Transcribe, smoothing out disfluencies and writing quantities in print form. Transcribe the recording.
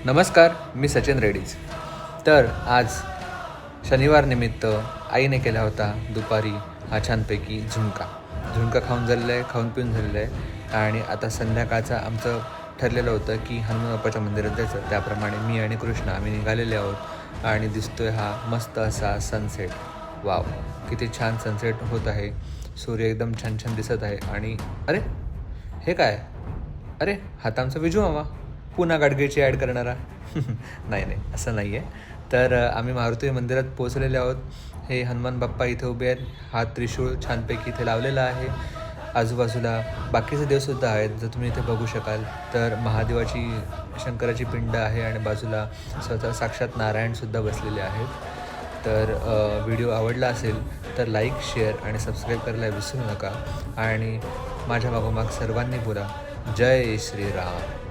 नमस्कार, मी सचिन रेड्डीज. तर आज शनिवार निमित्त आईने केला होता दुपारी हा छानपैकी झुणका खाऊन झालेलं आहे, खाऊन पिऊन झालेलं आहे. आणि आता संध्याकाळचं आमचं ठरलेलं होतं की हनुमान बाप्पाच्या मंदिरात जायचं. त्याप्रमाणे मी आणि कृष्णा आम्ही निघालेले आहोत आणि दिसतोय हा मस्त असा सनसेट. वाव, किती छान सनसेट होत आहे. सूर्य एकदम छान छान दिसत आहे. आणि अरे हे काय, अरे हा तर आमचा विजू मामा, पुन्हा गाडगेची ॲड करणारा. नाही नाही, असं नाही आहे. तर आम्ही मारुती मंदिरात पोचलेले आहोत. हे हनुमान बाप्पा इथे उभे आहेत. हा त्रिशूळ छानपैकी इथे लावलेला आहे. आजूबाजूला बाकीचे देवसुद्धा आहेत, जर तुम्ही इथे बघू शकाल तर महादेवाची शंकराची पिंड आहे आणि बाजूला स्वतः साक्षात नारायणसुद्धा बसलेले आहेत. तर व्हिडिओ आवडला असेल तर लाईक, शेअर आणि सबस्क्राईब करायला विसरू नका. आणि माझ्या मागोमाग सर्वांनी बोला, जय श्रीराम.